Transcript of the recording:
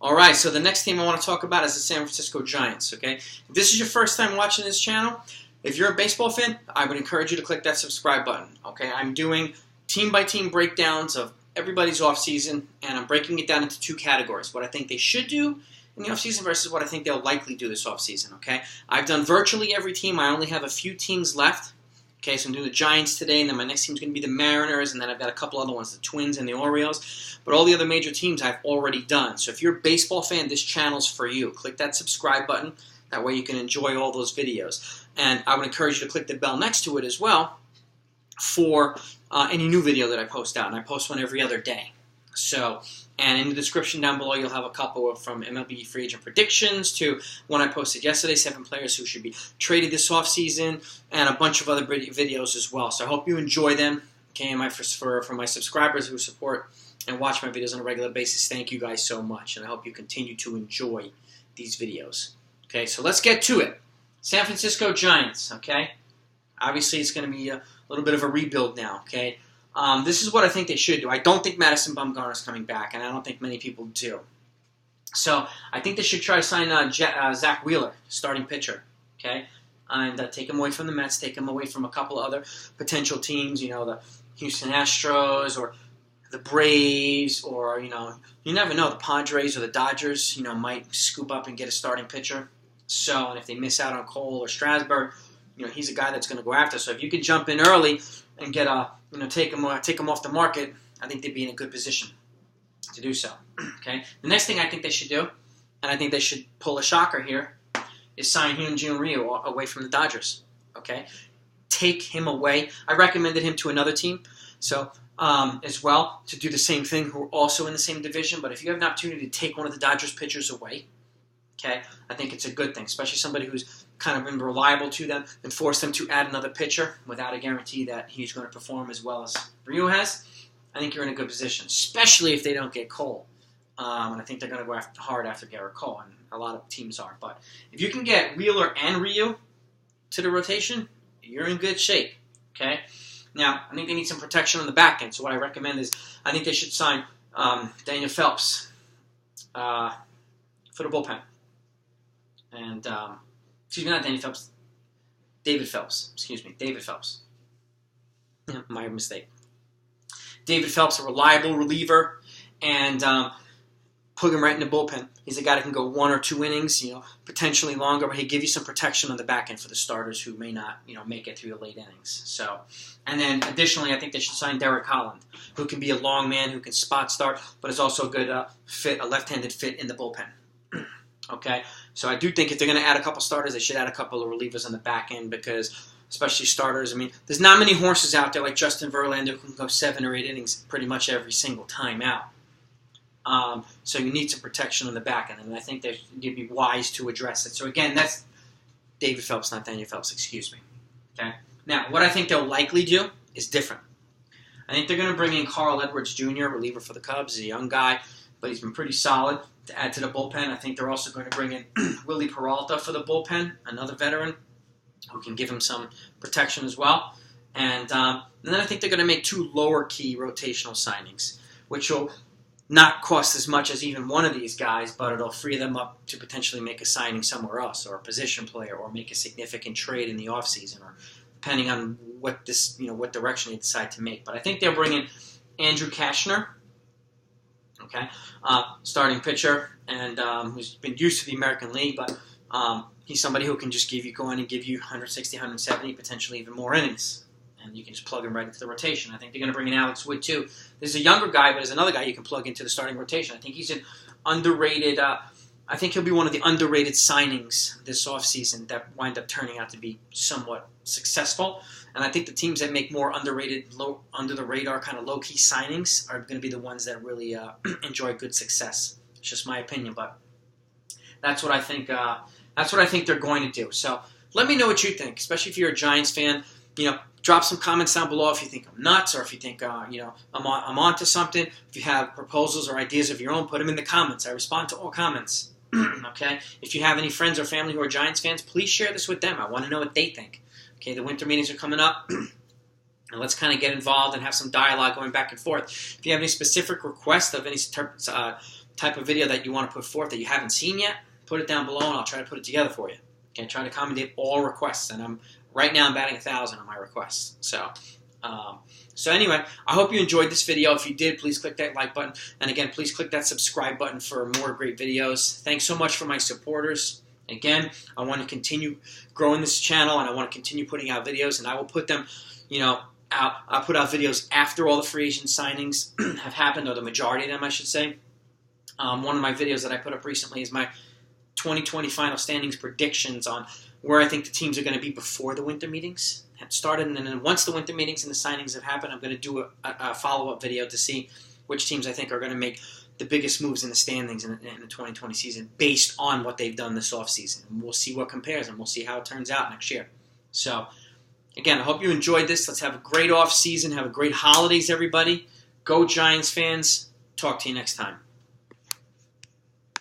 All right, so the next team I want to talk about is the San Francisco Giants, okay? If this is your first time watching this channel, if you're a baseball fan, I would encourage you to click that subscribe button, okay? I'm doing team-by-team breakdowns of everybody's offseason, and I'm breaking it down into two categories, what I think they should do in the offseason versus what I think they'll likely do this offseason, okay? I've done virtually every team. I only have a few teams left. Okay, so I'm doing the Giants today, and then my next team's going to be the Mariners, and then I've got a couple other ones, the Twins and the Orioles. But all the other major teams I've already done. So if you're a baseball fan, this channel's for you. Click that subscribe button. That way you can enjoy all those videos. And I would encourage you to click the bell next to it as well for any new video that I post out. And I post one every other day. So, and in the description down below, you'll have a couple from MLB free agent predictions to one I posted yesterday, 7 players who should be traded this offseason, and a bunch of other videos as well. So I hope you enjoy them. Okay, and for my subscribers who support and watch my videos on a regular basis, thank you guys so much, and I hope you continue to enjoy these videos. Okay, so let's get to it. San Francisco Giants, okay? Obviously, it's going to be a little bit of a rebuild now, okay? This is what I think they should do. I don't think Madison Bumgarner's coming back, and I don't think many people do. So I think they should try to sign Zach Wheeler, starting pitcher, okay? And take him away from the Mets, take him away from a couple of other potential teams, you know, the Houston Astros or the Braves, or, you know, you never know, the Padres or the Dodgers, you know, might scoop up and get a starting pitcher. So, and if they miss out on Cole or Strasburg, you know, he's a guy that's going to go after. So if you can jump in early and get take him off the market, I think they'd be in a good position to do so. Okay. The next thing I think they should do, and I think they should pull a shocker here, is sign Hyun-Jin Ryu away from the Dodgers. Okay. Take him away. I recommended him to another team, so as well, to do the same thing, who are also in the same division. But if you have an opportunity to take one of the Dodgers pitchers away, okay, I think it's a good thing, especially somebody who's kind of been reliable to them, and force them to add another pitcher without a guarantee that he's going to perform as well as Ryu has. I think you're in a good position, especially if they don't get Cole. And I think they're going to go hard after Garrett Cole, and a lot of teams are. But if you can get Wheeler and Ryu to the rotation, you're in good shape. Okay. Now, I think they need some protection on the back end. So what I recommend is I think they should sign Daniel Phelps for the bullpen. And excuse me, not Danny Phelps. David Phelps. Excuse me, David Phelps. Yeah, my mistake. David Phelps, a reliable reliever, and put him right in the bullpen. He's a guy that can go 1 or 2 innings, you know, potentially longer, but he'll give you some protection on the back end for the starters who may not, you know, make it through the late innings. So, and then additionally, I think they should sign Derek Holland, who can be a long man, who can spot start, but is also a good fit, a left-handed fit in the bullpen. Okay, so I do think if they're going to add a couple starters, they should add a couple of relievers on the back end, because especially starters, I mean, there's not many horses out there like Justin Verlander who can go 7 or 8 innings pretty much every single time out. So you need some protection on the back end, and I think they'd be wise to address it. So again, that's David Phelps, not Daniel Phelps, excuse me. Okay. Now, what I think they'll likely do is different. I think they're going to bring in Carl Edwards Jr., reliever for the Cubs. He's a young guy, but he's been pretty solid to add to the bullpen. I think they're also going to bring in Willie Peralta for the bullpen, another veteran who can give him some protection as well. And then I think they're going to make 2 lower-key rotational signings, which will not cost as much as even one of these guys, but it'll free them up to potentially make a signing somewhere else, or a position player, or make a significant trade in the offseason, or depending on what what direction they decide to make. But I think they'll bring in Andrew Kashner, okay, starting pitcher, and who's been used to the American League, but he's somebody who can just go in and give you 160, 170, potentially even more innings. And you can just plug him right into the rotation. I think they're going to bring in Alex Wood, too. There's a younger guy, but there's another guy you can plug into the starting rotation. I think he's an underrated, I think he'll be one of the underrated signings this offseason that wind up turning out to be somewhat successful. And I think the teams that make more underrated, under-the-radar kind of low-key signings are going to be the ones that really enjoy good success. It's just my opinion, but that's what I think. That's what I think they're going to do. So let me know what you think, especially if you're a Giants fan. You know, drop some comments down below if you think I'm nuts, or if you think I'm onto something. If you have proposals or ideas of your own, put them in the comments. I respond to all comments. Okay. If you have any friends or family who are Giants fans, please share this with them. I want to know what they think. Okay, the winter meetings are coming up, and let's kind of get involved and have some dialogue going back and forth. If you have any specific requests of any type of video that you want to put forth that you haven't seen yet, put it down below and I'll try to put it together for you. Okay, try to accommodate all requests, and right now I'm batting 1,000 on my requests. So anyway, I hope you enjoyed this video. If you did, please click that like button, and again, please click that subscribe button for more great videos. Thanks so much for my supporters. Again, I want to continue growing this channel, and I want to continue putting out videos, and I will put them, out. I'll put out videos after all the free agent signings have happened, or the majority of them, I should say. One of my videos that I put up recently is my 2020 final standings predictions on where I think the teams are going to be before the winter meetings have started. And then once the winter meetings and the signings have happened, I'm going to do a follow-up video to see which teams I think are going to make the biggest moves in the standings in the 2020 season based on what they've done this offseason. And we'll see what compares, and we'll see how it turns out next year. So, again, I hope you enjoyed this. Let's have a great offseason. Have a great holidays, everybody. Go Giants fans. Talk to you next time.